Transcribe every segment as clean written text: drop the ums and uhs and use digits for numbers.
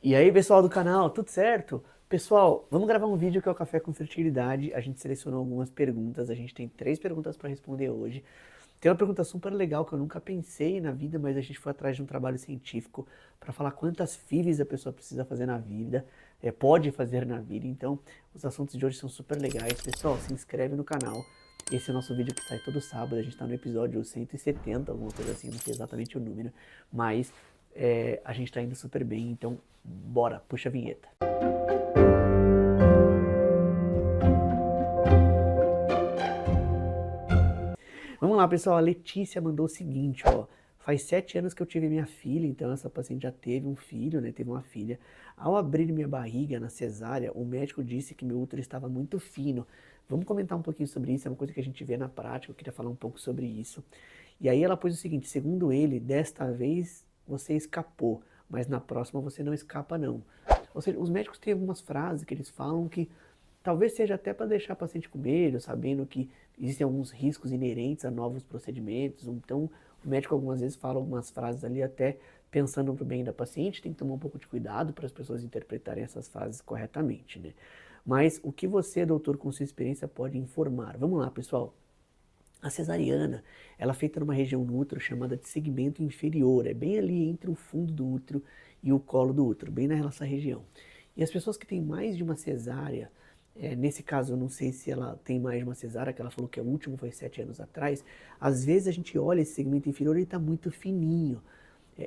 E aí, pessoal do canal, tudo certo? Pessoal, vamos gravar um vídeo que é o Café com Fertilidade. A gente selecionou algumas perguntas, a gente tem 3 perguntas para responder hoje. Tem uma pergunta super legal que eu nunca pensei na vida, mas a gente foi atrás de um trabalho científico para falar quantas FIVs a pessoa precisa fazer na vida, pode fazer na vida. Então, os assuntos de hoje são super legais. Pessoal, se inscreve no canal. Esse é o nosso vídeo que sai todo sábado. A gente está no episódio 170, alguma coisa assim, não sei exatamente o número, mas a gente está indo super bem. Então, bora, puxa a vinheta. Vamos lá, pessoal. A Letícia mandou o seguinte, ó. Faz 7 anos que eu tive minha filha, então essa paciente já teve um filho, né? Teve uma filha. Ao abrir minha barriga na cesárea, o médico disse que meu útero estava muito fino. Vamos comentar um pouquinho sobre isso, é uma coisa que a gente vê na prática, eu queria falar um pouco sobre isso. E aí ela pôs o seguinte, segundo ele, desta vez você escapou, mas na próxima você não escapa não. Ou seja, os médicos têm algumas frases que eles falam que talvez seja até para deixar a paciente com medo, sabendo que existem alguns riscos inerentes a novos procedimentos. Então, o médico algumas vezes fala algumas frases ali até pensando no bem da paciente, tem que tomar um pouco de cuidado para as pessoas interpretarem essas frases corretamente, né? Mas o que você, doutor, com sua experiência, pode informar? Vamos lá, pessoal. A cesariana, ela é feita numa região no útero chamada de segmento inferior, é bem ali entre o fundo do útero e o colo do útero, bem nessa região. E as pessoas que têm mais de uma cesárea, nesse caso eu não sei se ela tem mais de uma cesárea, que ela falou que o último foi 7 anos atrás, às vezes a gente olha esse segmento inferior e ele está muito fininho.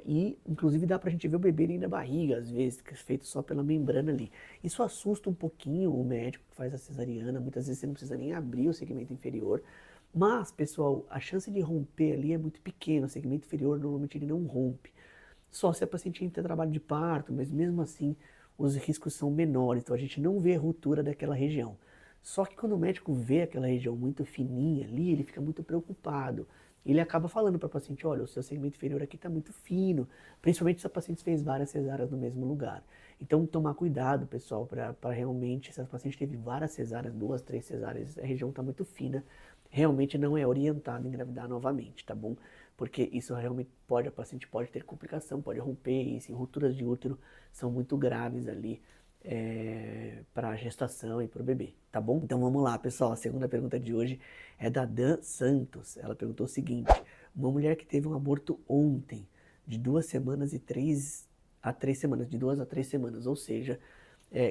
E, inclusive, dá pra gente ver o bebê dentro da barriga, às vezes, que é feito só pela membrana ali. Isso assusta um pouquinho o médico que faz a cesariana, muitas vezes você não precisa nem abrir o segmento inferior. Mas, pessoal, a chance de romper ali é muito pequena, o segmento inferior normalmente ele não rompe. Só se a paciente tem trabalho de parto, mas mesmo assim os riscos são menores, então a gente não vê ruptura daquela região. Só que quando o médico vê aquela região muito fininha ali, ele fica muito preocupado. Ele acaba falando para a paciente, olha, o seu segmento inferior aqui está muito fino, principalmente se a paciente fez várias cesáreas no mesmo lugar. Então, tomar cuidado, pessoal, para realmente, se a paciente teve várias cesáreas, 2, 3 cesáreas, a região está muito fina, realmente não é orientado a engravidar novamente, tá bom? Porque isso realmente pode, a paciente pode ter complicação, pode romper, e assim, rupturas de útero são muito graves ali para a gestação e para o bebê, tá bom? Então vamos lá, pessoal, a segunda pergunta de hoje é da Dan Santos. Ela perguntou o seguinte, uma mulher que teve um aborto ontem, de 2 semanas e 3 a 3 semanas, de 2 a 3 semanas, ou seja,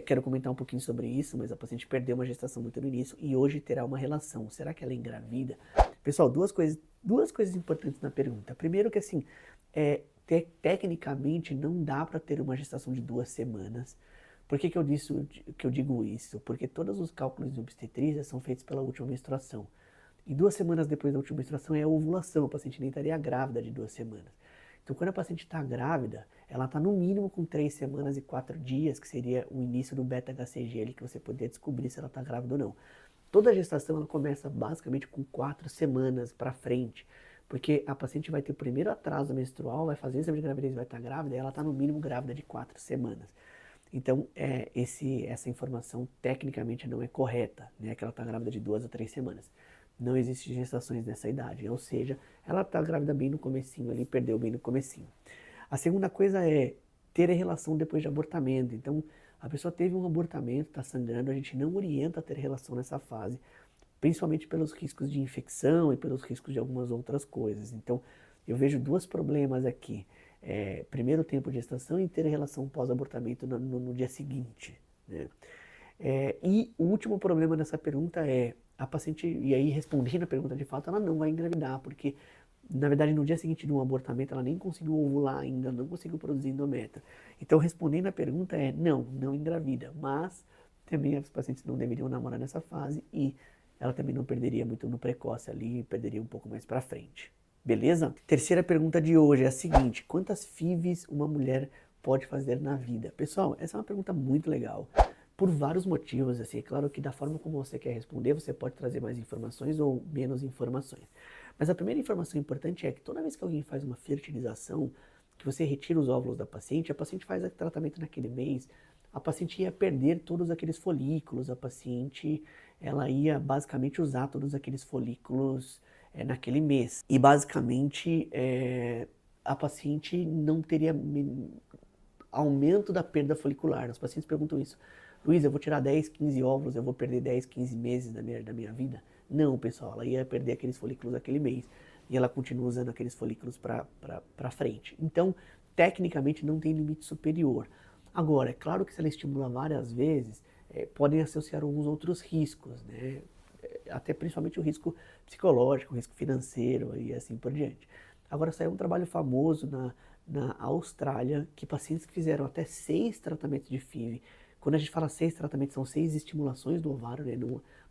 quero comentar um pouquinho sobre isso, mas a paciente perdeu uma gestação muito no início e hoje terá uma relação. Será que ela é engravida? Pessoal, duas coisas importantes na pergunta. Primeiro que assim, tecnicamente não dá para ter uma gestação de 2 semanas. Por que eu digo isso? Porque todos os cálculos de obstetrícia são feitos pela última menstruação. E 2 semanas depois da última menstruação é a ovulação, a paciente nem estaria grávida de 2 semanas. Então, quando a paciente está grávida, ela está no mínimo com 3 semanas e 4 dias, que seria o início do beta-HCG ali, que você poderia descobrir se ela está grávida ou não. Toda a gestação ela começa basicamente com 4 semanas para frente, porque a paciente vai ter o primeiro atraso menstrual, vai fazer exame de gravidez, vai estar grávida, e ela está no mínimo grávida de 4 semanas. Então, essa informação tecnicamente não é correta, né? Que ela está grávida de 2 a 3 semanas. Não existem gestações nessa idade, ou seja, ela está grávida bem no comecinho ali, perdeu bem no comecinho. A segunda coisa é ter a relação depois de abortamento. Então, a pessoa teve um abortamento, está sangrando, a gente não orienta a ter relação nessa fase, principalmente pelos riscos de infecção e pelos riscos de algumas outras coisas. Então, eu vejo 2 problemas aqui. Primeiro, o tempo de gestação e ter relação pós-abortamento no dia seguinte, né? E o último problema dessa pergunta é a paciente, e aí respondendo a pergunta de fato, ela não vai engravidar, porque na verdade no dia seguinte de um abortamento ela nem conseguiu ovular ainda, não conseguiu produzir endométrio. Então respondendo a pergunta não engravida, mas também as pacientes não deveriam namorar nessa fase e ela também não perderia muito no precoce ali, perderia um pouco mais pra frente. Beleza? Terceira pergunta de hoje é a seguinte, quantas FIVs uma mulher pode fazer na vida? Pessoal, essa é uma pergunta muito legal por vários motivos, assim, é claro que da forma como você quer responder, você pode trazer mais informações ou menos informações. Mas a primeira informação importante é que toda vez que alguém faz uma fertilização, que você retira os óvulos da paciente, a paciente faz o tratamento naquele mês, a paciente ia perder todos aqueles folículos, a paciente, ela ia basicamente usar todos aqueles folículos naquele mês. E basicamente a paciente não teria aumento da perda folicular. Os pacientes perguntam isso. Luiz, eu vou tirar 10, 15 óvulos, eu vou perder 10, 15 meses da minha vida? Não, pessoal, ela ia perder aqueles folículos aquele mês. E ela continua usando aqueles folículos para frente. Então, tecnicamente, não tem limite superior. Agora, é claro que se ela estimula várias vezes, podem associar alguns outros riscos, né? Até principalmente o risco psicológico, o risco financeiro e assim por diante. Agora, saiu um trabalho famoso na Austrália, que pacientes que fizeram até 6 tratamentos de FIV, quando a gente fala 6 tratamentos, são 6 estimulações do ovário, né?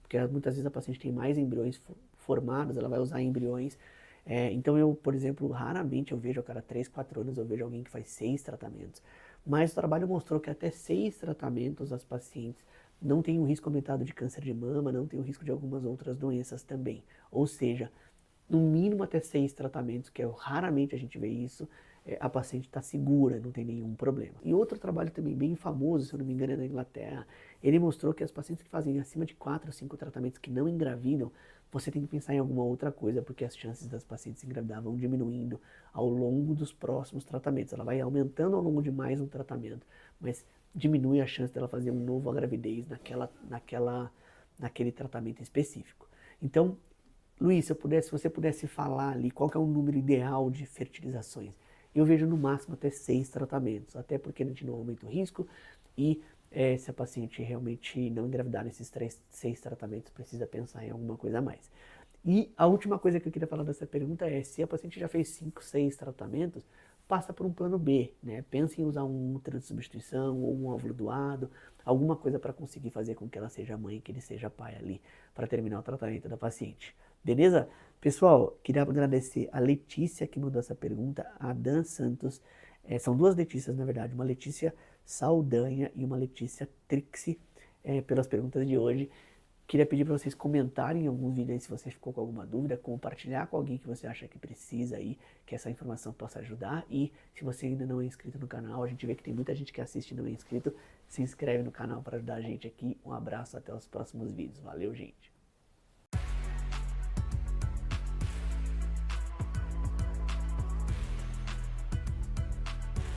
Porque muitas vezes a paciente tem mais embriões formados, ela vai usar embriões. Então eu, por exemplo, raramente eu vejo a cada 3, 4 anos eu vejo alguém que faz 6 tratamentos. Mas o trabalho mostrou que até 6 tratamentos as pacientes não têm um risco aumentado de câncer de mama, não tem o risco de algumas outras doenças também. Ou seja, no mínimo até 6 tratamentos, que raramente a gente vê isso, a paciente está segura, não tem nenhum problema. E outro trabalho também bem famoso, se eu não me engano é na Inglaterra, ele mostrou que as pacientes que fazem acima de 4 ou 5 tratamentos que não engravidam, você tem que pensar em alguma outra coisa, porque as chances das pacientes engravidar vão diminuindo ao longo dos próximos tratamentos. Ela vai aumentando ao longo de mais um tratamento, mas diminui a chance dela fazer um novo gravidez naquele tratamento específico. Então, Luiz, se você pudesse falar ali qual que é o número ideal de fertilizações, eu vejo no máximo até 6 tratamentos, até porque a gente não aumenta o risco e se a paciente realmente não engravidar nesses 6 tratamentos, precisa pensar em alguma coisa a mais. E a última coisa que eu queria falar dessa pergunta é, se a paciente já fez 5, 6 tratamentos, passa por um plano B, né? Pense em usar um útero de substituição ou um óvulo doado, alguma coisa para conseguir fazer com que ela seja mãe, que ele seja pai ali, para terminar o tratamento da paciente. Beleza? Pessoal, queria agradecer a Letícia que mandou essa pergunta, a Dan Santos, são duas Letícias na verdade, uma Letícia Saldanha e uma Letícia Trixie, pelas perguntas de hoje. Queria pedir para vocês comentarem em algum vídeo aí se você ficou com alguma dúvida, compartilhar com alguém que você acha que precisa aí, que essa informação possa ajudar. E se você ainda não é inscrito no canal, a gente vê que tem muita gente que assiste e não é inscrito, se inscreve no canal para ajudar a gente aqui. Um abraço, até os próximos vídeos. Valeu, gente!